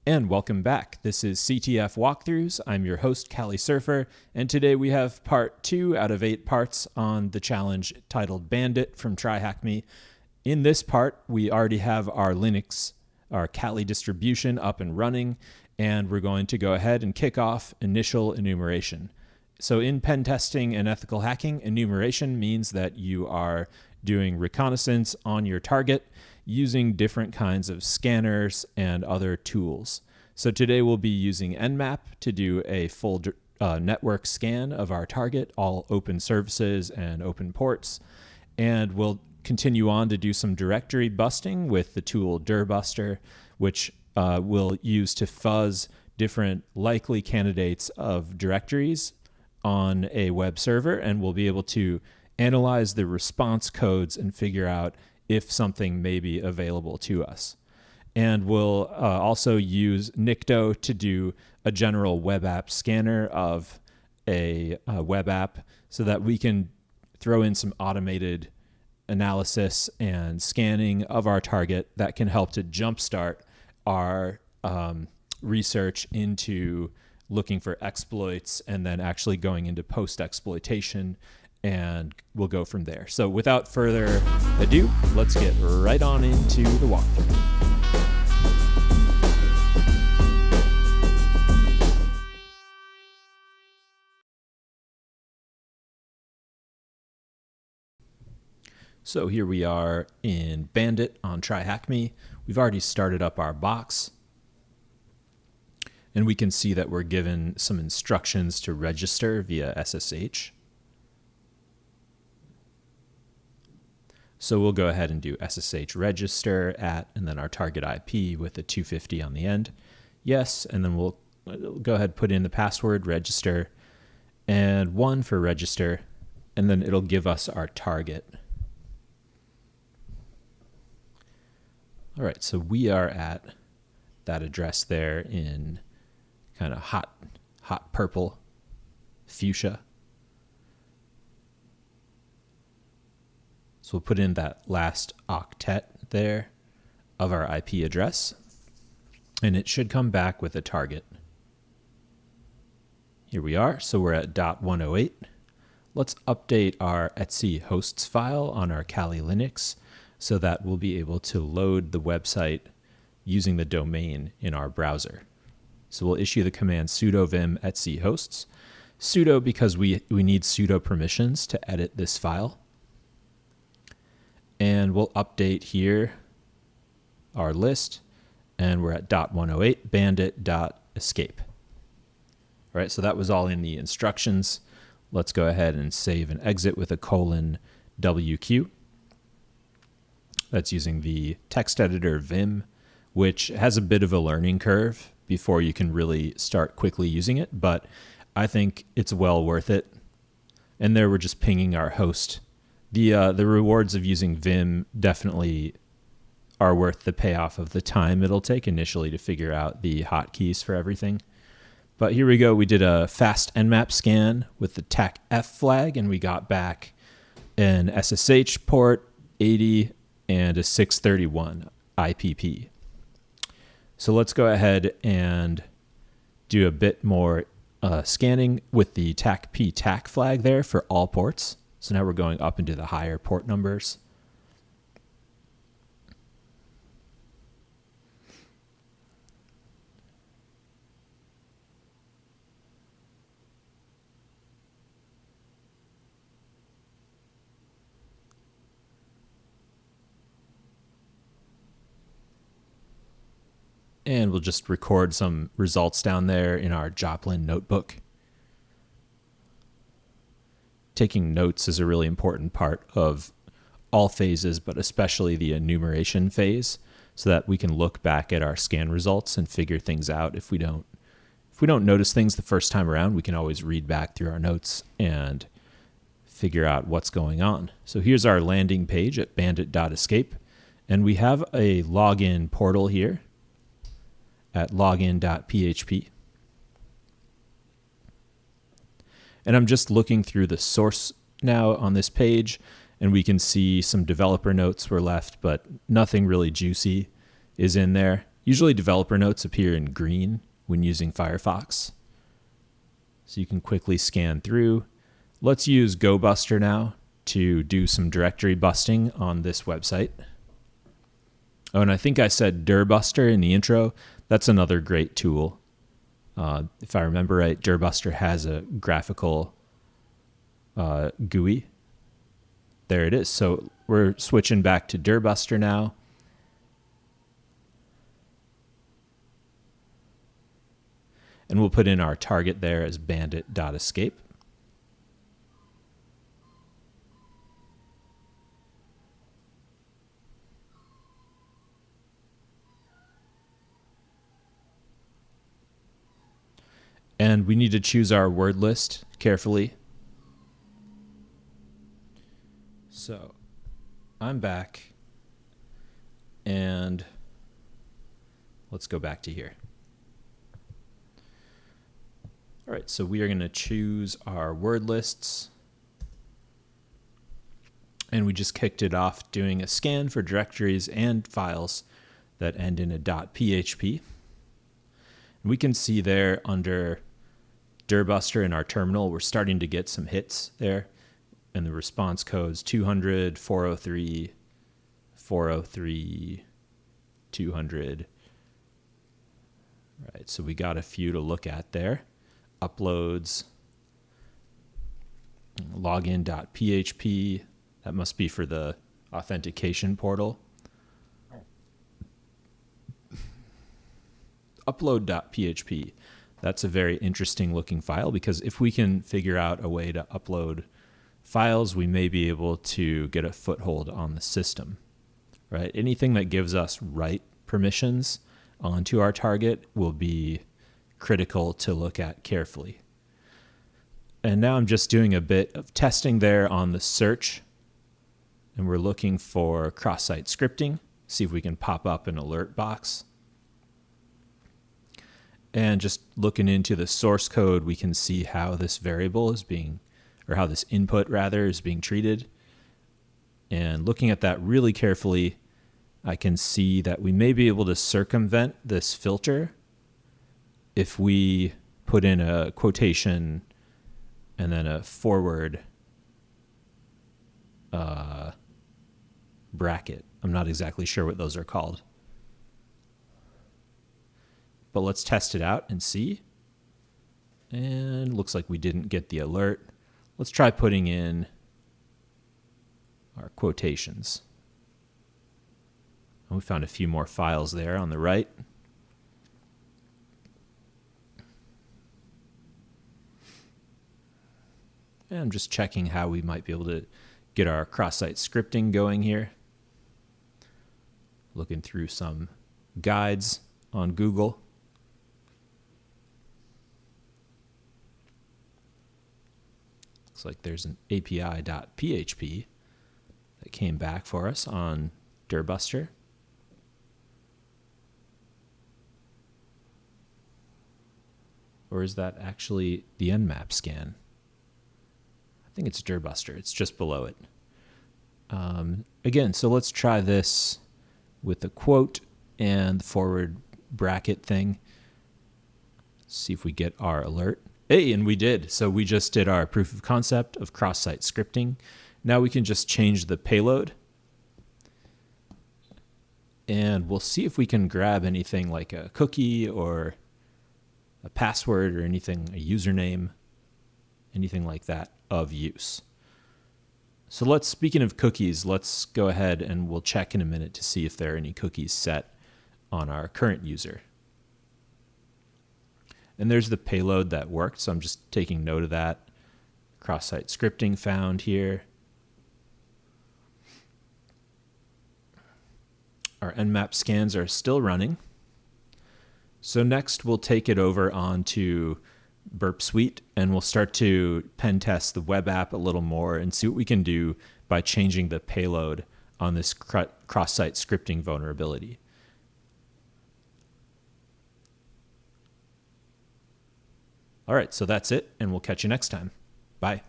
And welcome back. This is CTF Walkthroughs. I'm your host, Callie Surfer, and today we have part 2 out of 8 parts on the challenge titled Bandit from TryHackMe. In this part, we already have our Linux, our Kali distribution up and running, and we're going to go ahead and kick off initial enumeration. So in pen testing and ethical hacking, enumeration means that you are doing reconnaissance on your target using different kinds of scanners and other tools. So today we'll be using nmap to do a full network scan of our target, all open services and open ports. And we'll continue on to do some directory busting with the tool dirbuster, which we'll use to fuzz different likely candidates of directories on a web server, and we'll be able to analyze the response codes and figure out if something may be available to us. And we'll also use Nikto to do a general web app scanner of a web app so that we can throw in some automated analysis and scanning of our target that can help to jumpstart our research into looking for exploits and then actually going into post-exploitation, and we'll go from there. So without further ado, let's get right on into the walkthrough. So here we are in Bandit on TryHackMe. We've already started up our box, and we can see that we're given some instructions to register via SSH. So we'll go ahead and do SSH register at, and then our target IP with a 250 on the end. Yes, and then we'll go ahead and put in the password register and 1 for register, and then it'll give us our target. All right, so we are at that address there in kind of hot purple fuchsia. So we'll put in that last octet there of our IP address, and it should come back with a target. Here we are, so we're at .108. Let's update our etc hosts file on our Kali Linux so that we'll be able to load the website using the domain in our browser. So we'll issue the command sudo vim etc hosts. Sudo because we need sudo permissions to edit this file. And we'll update here our list, and we're at .108 bandit.escape. All right, so that was all in the instructions. Let's go ahead and save and exit with a :WQ. That's using the text editor Vim, which has a bit of a learning curve before you can really start quickly using it, but I think it's well worth it. And there we're just pinging our host. The rewards of using Vim definitely are worth the payoff of the time it'll take initially to figure out the hotkeys for everything. But here we go. We did a fast nmap scan with the TAC-F flag, and we got back an SSH port 80 and a 631 IPP. So let's go ahead and do a bit more scanning with the TAC-P-TAC flag there for all ports. So now we're going up into the higher port numbers. And we'll just record some results down there in our Joplin notebook. Taking notes is a really important part of all phases, but especially the enumeration phase, so that we can look back at our scan results and figure things out. If we don't notice things the first time around, we can always read back through our notes and figure out what's going on. So here's our landing page at bandit.escape, and we have a login portal here at login.php. And I'm just looking through the source now on this page, and we can see some developer notes were left, but nothing really juicy is in there. Usually developer notes appear in green when using Firefox. So you can quickly scan through. Let's use GoBuster now to do some directory busting on this website. Oh, and I think I said dirbuster in the intro. That's another great tool. If I remember right, dirbuster has a graphical GUI. There it is. So we're switching back to dirbuster now. And we'll put in our target there as bandit.escape. And we need to choose our word list carefully. So I'm back, and let's go back to here. All right, so we are going to choose our word lists. And we just kicked it off doing a scan for directories and files that end in a .php. And we can see there under dirbuster in our terminal, we're starting to get some hits there. And the response codes 200, 403, 403, 200. All right, so we got a few to look at there. Uploads, login.php, that must be for the authentication portal. Upload.php, that's a very interesting looking file, because if we can figure out a way to upload files, we may be able to get a foothold on the system, right? Anything that gives us write permissions onto our target will be critical to look at carefully. And now I'm just doing a bit of testing there on the search, and we're looking for cross-site scripting, see if we can pop up an alert box. And just looking into the source code, we can see how this variable is being, or how this input rather is being treated. And looking at that really carefully, I can see that we may be able to circumvent this filter if we put in a quotation and then a forward bracket. I'm not exactly sure what those are called. But let's test it out and see. And looks like we didn't get the alert. Let's try putting in our quotations. And we found a few more files there on the right. And I'm just checking how we might be able to get our cross-site scripting going here. Looking through some guides on Google. Looks like there's an API.php that came back for us on dirbuster. Or is that actually the nmap scan? I think it's dirbuster. It's just below it. Again, so let's try this with the quote and the forward bracket thing. See if we get our alert. Hey, and we did. So we just did our proof of concept of cross-site scripting. Now we can just change the payload. And we'll see if we can grab anything like a cookie or a password or anything, a username, anything like that of use. So speaking of cookies, let's go ahead and we'll check in a minute to see if there are any cookies set on our current user. And there's the payload that worked, so I'm just taking note of that. Cross-site scripting found here. Our nmap scans are still running. So next we'll take it over onto Burp Suite, and we'll start to pen test the web app a little more and see what we can do by changing the payload on this cross-site scripting vulnerability. All right, so that's it, and we'll catch you next time. Bye.